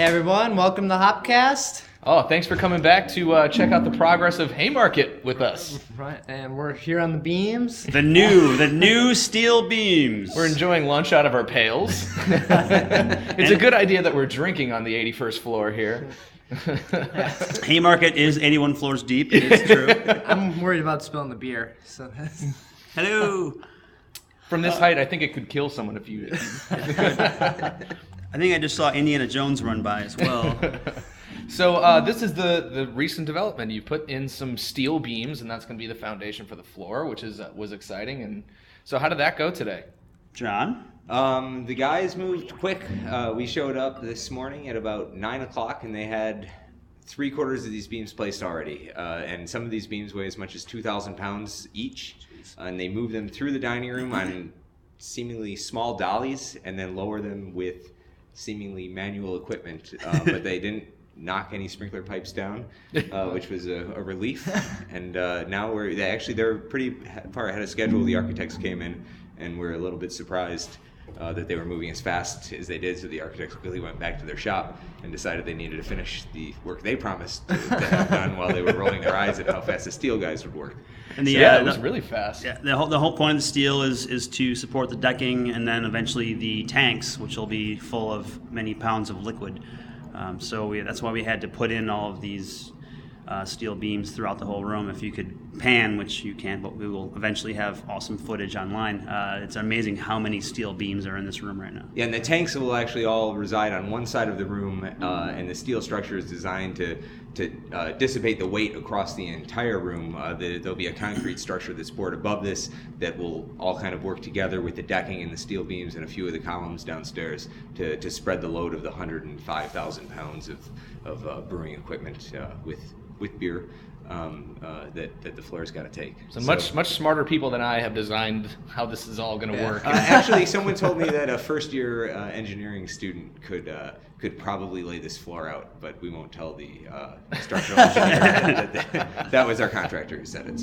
Hey everyone, welcome to Hopcast. Oh, thanks for coming back to check out the progress of Haymarket with us. Right, and we're here on the beams. The new steel beams. We're enjoying lunch out of our pails. It's a good idea that we're drinking on the 81st floor here. Haymarket is 81 floors deep. It is true. I'm worried about spilling the beer. So Hello. From this height, I think it could kill someone if you I think I just saw Indiana Jones run by as well. So this is the recent development. You put in some steel beams, and that's going to be the foundation for the floor, which was exciting. And so how did that go today? John? The guys moved quick. We showed up this morning at about 9 o'clock, and they had 3/4 of these beams placed already. And some of these beams weigh as much as 2,000 pounds each. And they moved them through the dining room on seemingly small dollies, and then lower them with seemingly manual equipment. But they didn't knock any sprinkler pipes down, which was a relief. And now they're pretty far ahead of schedule. The architects came in, and we're a little bit surprised that they were moving as fast as they did. So the architects quickly went back to their shop and decided they needed to finish the work they promised to have done while they were rolling their eyes at how fast the steel guys would work. And It was really fast. Yeah, the whole point of the steel is to support the decking and then eventually the tanks, which will be full of many pounds of liquid. That's why we had to put in all of these steel beams throughout the whole room. If you could pan, which you can't, but we will eventually have awesome footage online. It's amazing how many steel beams are in this room right now. Yeah, and the tanks will actually all reside on one side of the room, and the steel structure is designed to dissipate the weight across the entire room. There'll be a concrete structure that's poured above this that will all kind of work together with the decking and the steel beams and a few of the columns downstairs to spread the load of the 105,000 pounds of brewing equipment with beer that the floor's got to take. So much smarter people than I have designed how this is all going to work. Actually, someone told me that a first-year engineering student could probably lay this floor out, but we won't tell the structural engineer that was our contractor who said it.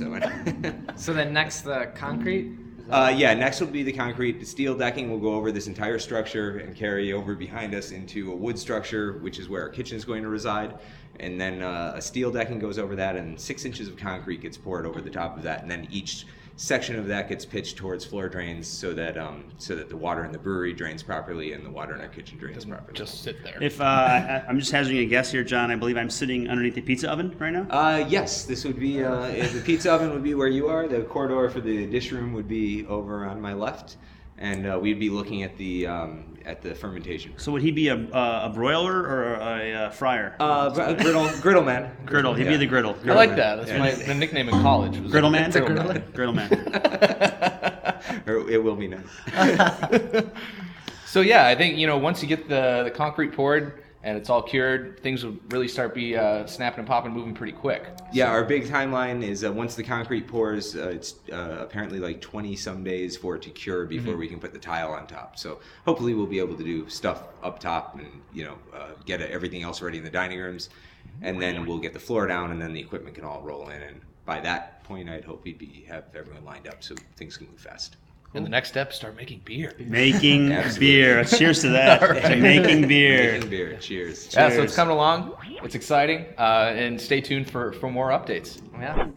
So then next the concrete? Next will be the concrete. The steel decking will go over this entire structure and carry over behind us into a wood structure, which is where our kitchen is going to reside. And then a steel decking goes over that, and 6 inches of concrete gets poured over the top of that. And then each section of that gets pitched towards floor drains so that the water in the brewery drains properly and the water in our kitchen drains properly. Just sit there. If I'm just hazarding a guess here, John, I believe I'm sitting underneath the pizza oven right now. Yes, this would be the pizza oven would be where you are. The corridor for the dish room would be over on my left, and we'd be looking at the fermentation. So would he be a broiler or a fryer? Griddle man. Griddle. He'd be the griddle. I like that. That's my nickname in college. Was Griddle man. Griddle man. Or it will be now. So yeah, I think once you get the concrete poured and it's all cured, things will really start snapping and popping, moving pretty quick. Yeah, our big timeline is once the concrete pours, it's apparently like 20-some days for it to cure before we can put the tile on top. So hopefully we'll be able to do stuff up top and get everything else ready in the dining rooms, and then we'll get the floor down, and then the equipment can all roll in. And by that point, I'd hope we'd have everyone lined up so things can move fast. And the next step, start making beer. Making beer. Cheers to that. Right. Making beer. Making beer. Cheers. Yeah, so it's coming along. It's exciting. And stay tuned for more updates. Yeah.